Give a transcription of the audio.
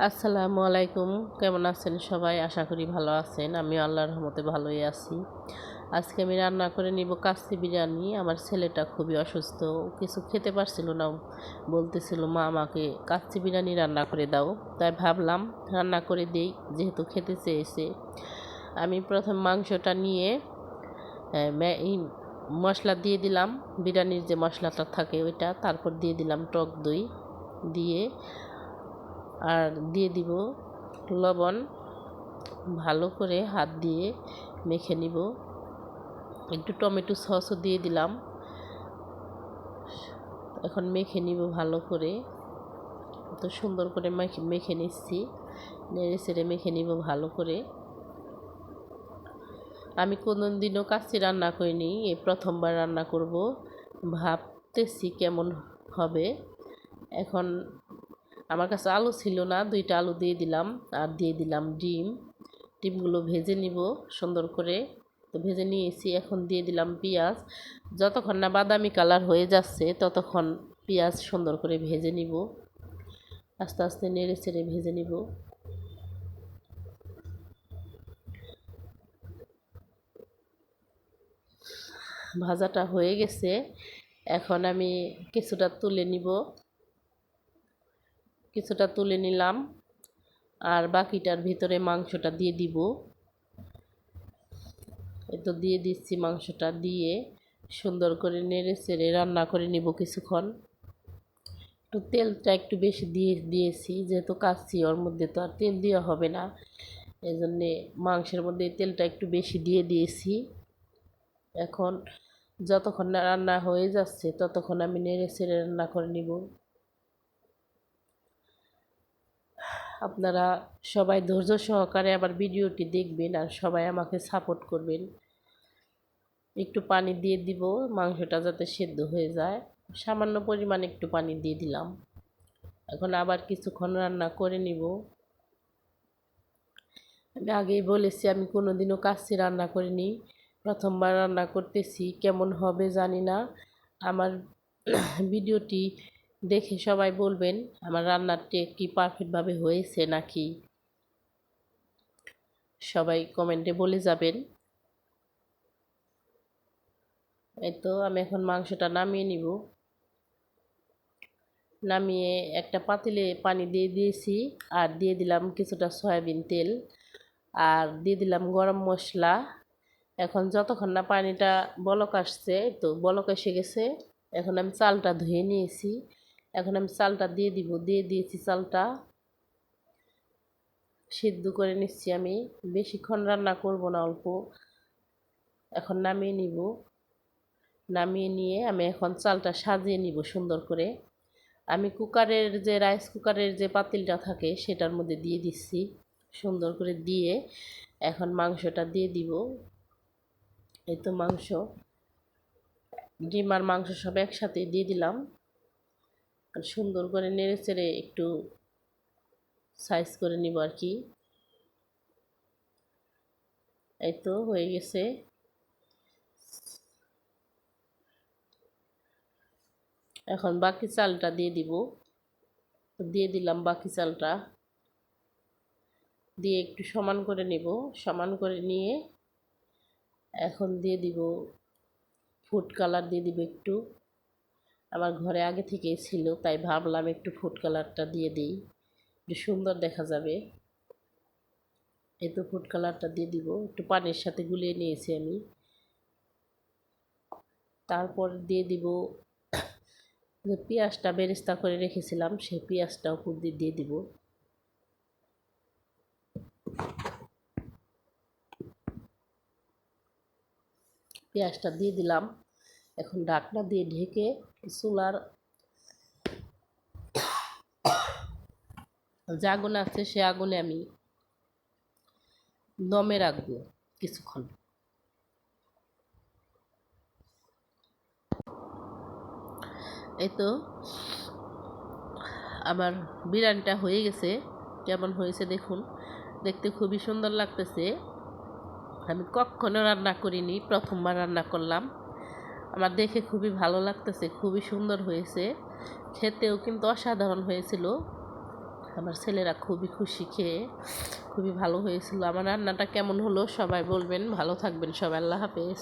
আসসালামু আলাইকুম। কেমন আছেন সবাই? আশা করি ভালো আছেন। আমি আল্লাহর রহমতে ভালোই আছি। আজকে আমি রান্না করে নিব কাচ্চি বিরিয়ানি। আমার ছেলেটা খুবই অসুস্থ, ও কিছু খেতে পারছিল না, বলতেছিল মা আমাকে কাচ্চি বিরিয়ানি রান্না করে দাও। তাই ভাবলাম রান্না করে দিই, যেহেতু খেতে চেয়েছে। আমি প্রথম মাংসটা নিয়ে এই মশলা দিয়ে দিলাম, বিরিয়ানির যে মশলাটা থাকে ওইটা, তারপর দিয়ে দিলাম টক দই দিয়ে, আর দিয়ে দিব লবণ। ভালো করে হাত দিয়ে মেখে নিব। একটু টমেটো সসও দিয়ে দিলাম। এখন মেখে নিব ভালো করে। তো সুন্দর করে মেখে নিচ্ছি, নেড়ে চেড়ে মেখে নিব ভালো করে। আমি কোনোদিনও কাচ্চি রান্না করিনি, এই প্রথমবার রান্না করব। ভাবতেছি কেমন হবে। এখন আমার কাছে আলু ছিল না, 2টা আলু দিয়ে দিলাম, আর দিয়ে দিলাম ডিমগুলো ভেজে নিব সুন্দর করে। তো ভেজে নিয়েছি। এখন দিয়ে দিলাম পেঁয়াজ। যতক্ষণ না বাদামি কালার হয়ে যাচ্ছে ততক্ষণ পেঁয়াজ সুন্দর করে ভেজে নিব, আস্তে আস্তে নেড়ে চেড়ে ভেজে নিব। ভাজাটা হয়ে গেছে। এখন আমি কিছুটা তুলে নিলাম, আর বাকিটার ভিতরে মাংসটা দিয়ে দিব। তো দিয়ে দিচ্ছি, মাংসটা দিয়ে সুন্দর করে নেড়ে চেড়ে রান্না করে নিব কিছুক্ষণ। একটু তেলটা একটু বেশি দিয়েছি, যেহেতু কাচ্চি, ওর মধ্যে তো আর তেল দেওয়া হবে না, এই জন্যে মাংসের মধ্যে তেলটা একটু বেশি দিয়ে দিয়েছি। এখন যতক্ষণ না রান্না হয়ে যাচ্ছে ততক্ষণ আমি নেড়ে চেড়ে রান্না করে নিব। আপনারা সবাই ধৈর্য সহকারে আবার ভিডিওটি দেখবেন, আর সবাই আমাকে সাপোর্ট করবেন। একটু পানি দিয়ে দিব, মাংসটা যাতে সেদ্ধ হয়ে যায়। সামান্য পরিমাণ একটু পানি দিয়ে দিলাম। এখন আবার কিছুক্ষণ রান্না করে নিব। আমি আগেই বলেছি আমি কোনোদিনও কাচ্চি রান্না করিনি, প্রথমবার রান্না করতেছি। কেমন হবে জানি না। আমার ভিডিওটি দেখে সবাই বলবেন আমার রান্নাটি কি পারফেক্টভাবে হয়েছে নাকি, সবাই কমেন্টে বলে যাবেন। এই তো আমি এখন মাংসটা নামিয়ে নিব। নামিয়ে একটা পাতিলে পানি দিয়ে দিয়েছি, আর দিয়ে দিলাম কিছুটা সয়াবিন তেল, আর দিয়ে দিলাম গরম মশলা। এখন যতক্ষণ না পানিটা বলক আসছে, তো বলক এসে গেছে। এখন আমি চালটা ধুয়ে নিয়েছি, এখন আমি চালটা দিয়ে দিয়েছি। চালটা সিদ্ধ করে নিচ্ছি আমি, বেশিক্ষণ রান্না করব না, অল্প। এখন নামিয়ে নিয়ে আমি এখন চালটা সাজিয়ে নিব সুন্দর করে। আমি রাইস কুকারের যে পাতিলটা থাকে সেটার মধ্যে দিয়ে দিচ্ছি, সুন্দর করে দিয়ে এখন মাংসটা দিয়ে দিব। এই তো ডিম আর মাংস সব একসাথে দিয়ে দিলাম, আর সুন্দর করে নেড়ে চেড়ে একটু সাইজ করে নিব আর কি। এই তো হয়ে গেছে। এখন বাকি চালটা দিয়ে দিলাম বাকি চালটা দিয়ে একটু সমান করে নিব। সমান করে নিয়ে এখন দিয়ে দিব ফুড কালার, দিয়ে দিব একটু। আমার ঘরে আগে থেকেই ছিল, তাই ভাবলাম একটু ফুড কালারটা দিয়ে দিই, একটু সুন্দর দেখা যাবে। এই তো ফুড কালারটা দিয়ে দিব, একটু পানির সাথে গুলিয়ে নিয়েছি আমি। তারপর দিয়ে দিব যে পেঁয়াজটা বেরেস্তা করে রেখেছিলাম, সেই পেঁয়াজটা উপর দিয়ে দিব। পেঁয়াজটা দিয়ে দিলাম। এখন ঢাকনা দিয়ে ঢেকে চুলার যে আগুন আছে সে আগুনে আমি দমে রাখবো কিছুক্ষণ। এই তো আমার বিরিয়ানিটা হয়ে গেছে। কেমন হয়েছে দেখুন, দেখতে খুবই সুন্দর লাগতেছে। আমি কখনো রান্না করিনি, প্রথমবার রান্না করলাম। আমার দেখে খুবই ভালো লাগতেছে, খুবই সুন্দর হয়েছে, খেতেও কিন্তু অসাধারণ হয়েছিল। আমার ছেলেরা খুবই খুশি খেয়ে, খুবই ভালো হয়েছিল। আমার রান্নাটা কেমন হলো সবাই বলবেন। ভালো থাকবেন সবাই, আল্লাহ হাফেজ।